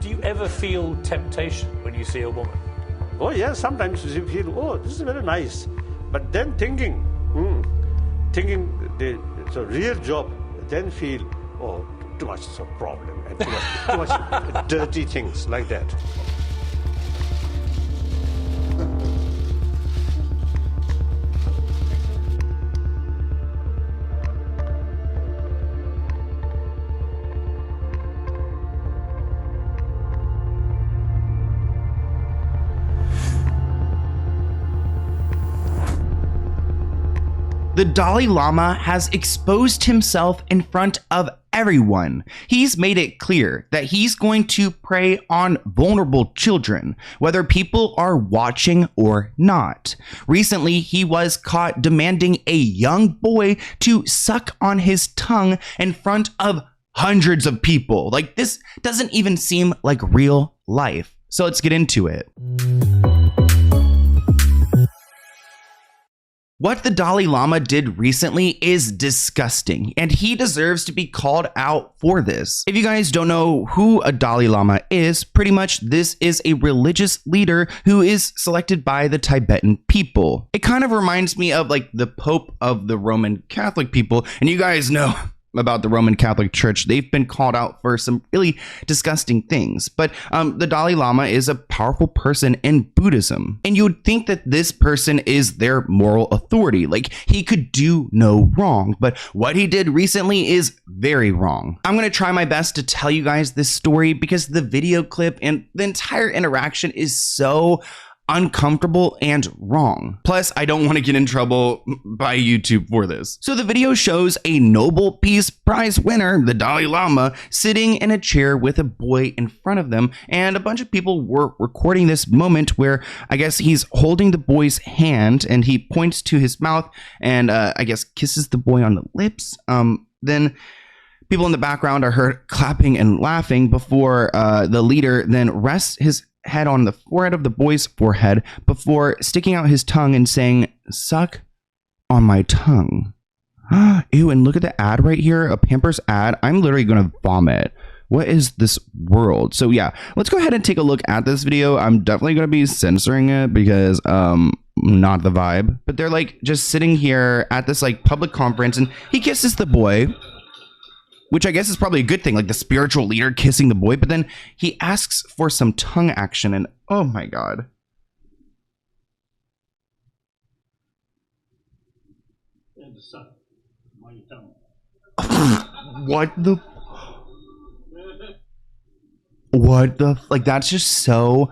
Do you ever feel temptation when you see a woman? Oh yes, sometimes you feel, oh, this is very nice. But then thinking it's a real job, then feel, oh, too much of a problem and too much dirty things like that. The Dalai Lama has exposed himself in front of everyone. He's made it clear that he's going to prey on vulnerable children, whether people are watching or not. Recently, he was caught demanding a young boy to suck on his tongue in front of hundreds of people. Like, this doesn't even seem like real life. So let's get into it. What the Dalai Lama did recently is disgusting, and he deserves to be called out for this. If you guys don't know who a Dalai Lama is, pretty much this is a religious leader who is selected by the Tibetan people. It kind of reminds me of like the Pope of the Roman Catholic people, and you guys know about the Roman Catholic Church. They've been called out for some really disgusting things. But the Dalai Lama is a powerful person in Buddhism. And you would think that this person is their moral authority. Like, he could do no wrong. But what he did recently is very wrong. I'm going to try my best to tell you guys this story because the video clip and the entire interaction is so uncomfortable and wrong. Plus, I don't want to get in trouble by YouTube for this. So the video shows a Nobel Peace Prize winner, the Dalai Lama, sitting in a chair with a boy in front of them, and a bunch of people were recording this moment where I guess he's holding the boy's hand and he points to his mouth and I guess kisses the boy on the lips. Then people in the background are heard clapping and laughing before the leader then rests his head on the forehead of the boy's forehead before sticking out his tongue and saying, "Suck on my tongue." Ew, and look at the ad right here, a Pampers ad. I'm literally gonna vomit. What is this world? So yeah, let's go ahead and take a look at this video. I'm definitely gonna be censoring it because not the vibe. But they're like just sitting here at this like public conference and he kisses the boy, which I guess is probably a good thing, like the spiritual leader kissing the boy, but then he asks for some tongue action and oh my God. What the, like, that's just so,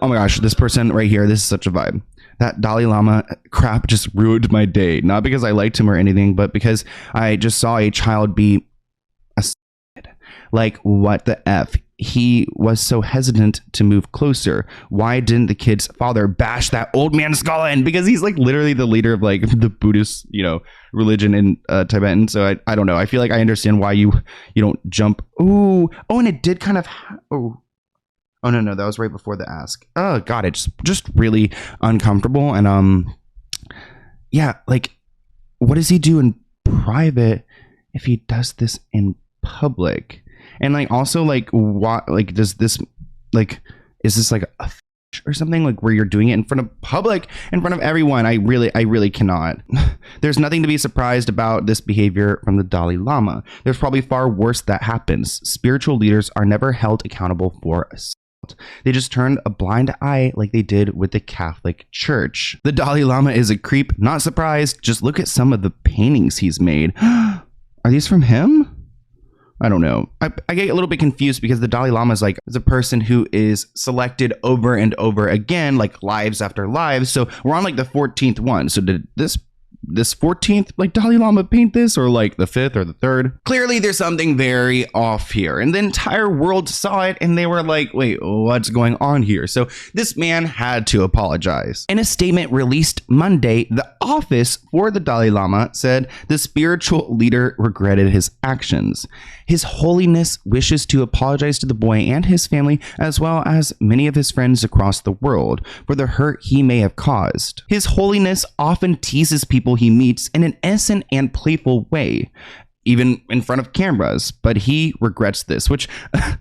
oh my gosh, this person right here, this is such a vibe. That Dalai Lama crap just ruined my day. Not because I liked him or anything, but because I just saw a child be like, what the F? He was so hesitant to move closer. Why didn't the kid's father bash that old man's skull in? Because he's like literally the leader of like the Buddhist, religion in Tibetan. So I don't know. I feel like I understand why you don't jump. Oh, and it did kind of. Oh no, that was right before the ask. Oh God, it's just really uncomfortable. And yeah, like, what does he do in private if he does this in public? And like also like what, like, does this, like, is this like a or something, like where you're doing it in front of public, in front of everyone? I really cannot. There's nothing to be surprised about this behavior from the Dalai Lama. There's probably far worse that happens. Spiritual leaders are never held accountable for assault. They just turned a blind eye like they did with the Catholic Church. The Dalai Lama is a creep, not surprised. Just look at some of the paintings he's made. Are these from him? I don't know. I get a little bit confused because the Dalai Lama is like a person who is selected over and over again, like lives after lives. So we're on like the 14th one. So did this 14th like Dalai Lama paint this, or like the 5th or the 3rd? Clearly there's something very off here, and the entire world saw it and they were like, wait, what's going on here? So this man had to apologize. In a statement released Monday, the office for the Dalai Lama said the spiritual leader regretted his actions. His Holiness wishes to apologize to the boy and his family, as well as many of his friends across the world, for the hurt he may have caused. His Holiness often teases people he meets in an innocent and playful way. even in front of cameras, but he regrets this, which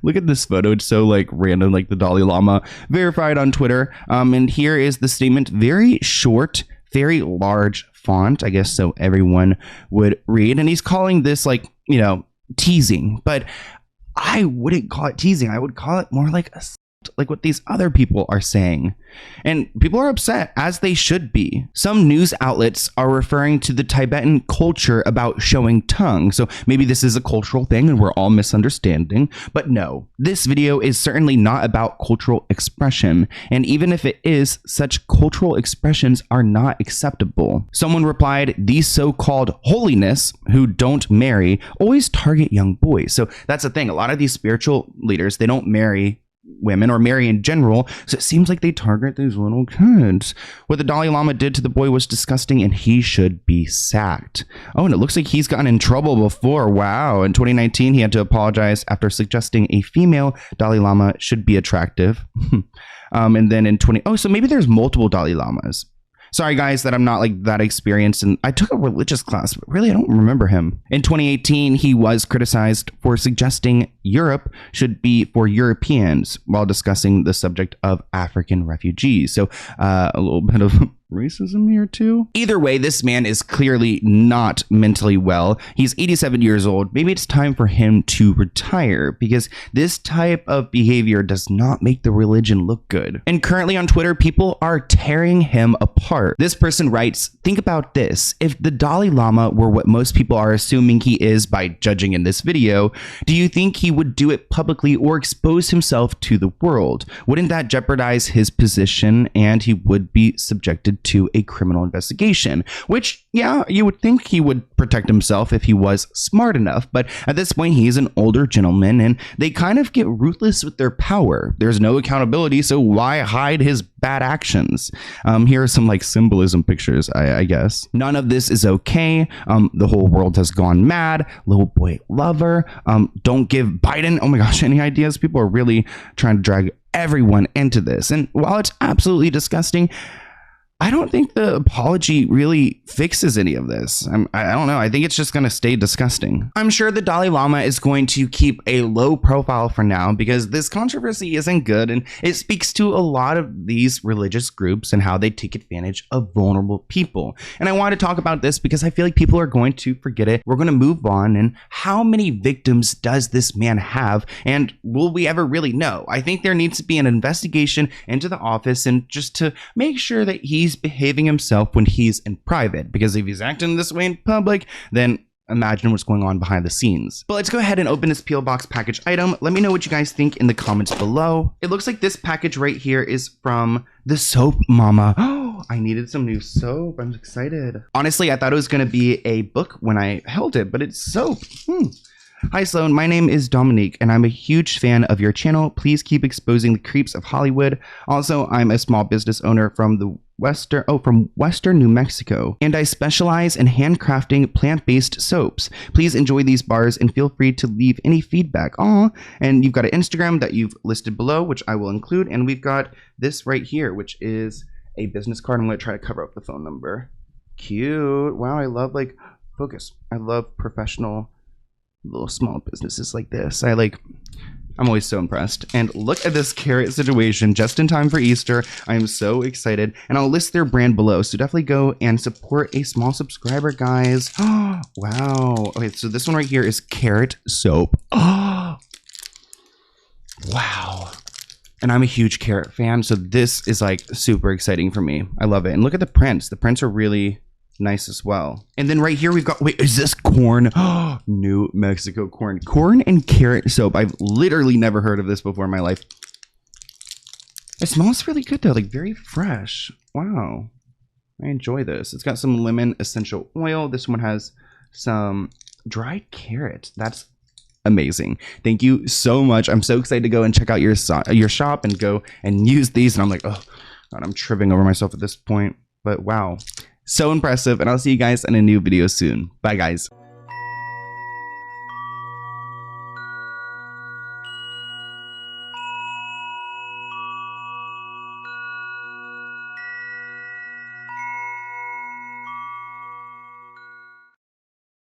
look at this photo. It's so like random, like the Dalai Lama verified on Twitter. And here is the statement, very short, very large font, I guess, so everyone would read. And he's calling this like, you know, teasing, but I wouldn't call it teasing. I would call it more like what these other people are saying. And people are upset, as they should be. Some news outlets are referring to the Tibetan culture about showing tongue. So maybe this is a cultural thing and we're all misunderstanding. But no, this video is certainly not about cultural expression. And even if it is, such cultural expressions are not acceptable. Someone replied, these so-called holiness who don't marry always target young boys. So that's the thing. A lot of these spiritual leaders, they don't marry women or marry in general, so it seems like they target these little kids. What the Dalai Lama did to the boy was disgusting and he should be sacked. Oh, and it looks like he's gotten in trouble before. Wow. In 2019, he had to apologize after suggesting a female Dalai Lama should be attractive. And then in so maybe there's multiple Dalai Lamas. Sorry, guys, that I'm not like that experienced, and I took a religious class, but really I don't remember him. In 2018, he was criticized for suggesting Europe should be for Europeans while discussing the subject of African refugees. So a little bit of racism here too. Either way, this man is clearly not mentally well. He's 87 years old. Maybe it's time for him to retire, because this type of behavior does not make the religion look good. And currently on Twitter, people are tearing him apart. This person writes, think about this. If the Dalai Lama were what most people are assuming he is by judging in this video, do you think he would do it publicly or expose himself to the world? Wouldn't that jeopardize his position and he would be subjected to a criminal investigation? Which, yeah, you would think he would protect himself if he was smart enough, but at this point he's an older gentleman and they kind of get ruthless with their power. There's no accountability, so why hide his bad actions? Here are some like symbolism pictures, I guess. None of this is okay. The whole world has gone mad. Little boy lover. Don't give Biden, oh my gosh, any ideas? People are really trying to drag everyone into this. And while it's absolutely disgusting, I don't think the apology really fixes any of this. I don't know. I think it's just going to stay disgusting. I'm sure the Dalai Lama is going to keep a low profile for now because this controversy isn't good, and it speaks to a lot of these religious groups and how they take advantage of vulnerable people. And I want to talk about this because I feel like people are going to forget it. We're going to move on. And how many victims does this man have? And will we ever really know? I think there needs to be an investigation into the office and just to make sure that he's behaving himself when he's in private, because if he's acting this way in public, then imagine what's going on behind the scenes. But let's go ahead and open this P.O. Box package item. Let me know what you guys think in the comments below. It looks like this package right here is from the Soap Mama. Oh, I needed some new soap. I'm excited. Honestly, I thought it was going to be a book when I held it, but it's soap. Hi Sloan, my name is Dominique and I'm a huge fan of your channel. Please keep exposing the creeps of Hollywood. Also, I'm a small business owner from Western New Mexico, and I specialize in handcrafting plant-based soaps. Please enjoy these bars and feel free to leave any feedback. Aw, and you've got an Instagram that you've listed below, which I will include, and we've got this right here, which is a business card. I'm going to try to cover up the phone number. Cute. Wow, I love like focus. I love professional little small businesses like this. I'm always so impressed. And look at this carrot situation just in time for Easter. I am so excited. And I'll list their brand below. So definitely go and support a small subscriber, guys. Wow. Okay, so this one right here is carrot soap. Wow. And I'm a huge carrot fan. So this is like super exciting for me. I love it. And look at the prints. The prints are really nice as well. And then right here we've got, wait, is this corn? New Mexico corn. Corn and carrot soap. I've literally never heard of this before in my life. It smells really good though, like very fresh. Wow. I enjoy this. It's got some lemon essential oil. This one has some dried carrots. That's amazing. Thank you so much. I'm so excited to go and check out your shop and go and use these. And I'm like, oh God, I'm tripping over myself at this point. But wow. So impressive, and I'll see you guys in a new video soon. Bye, guys.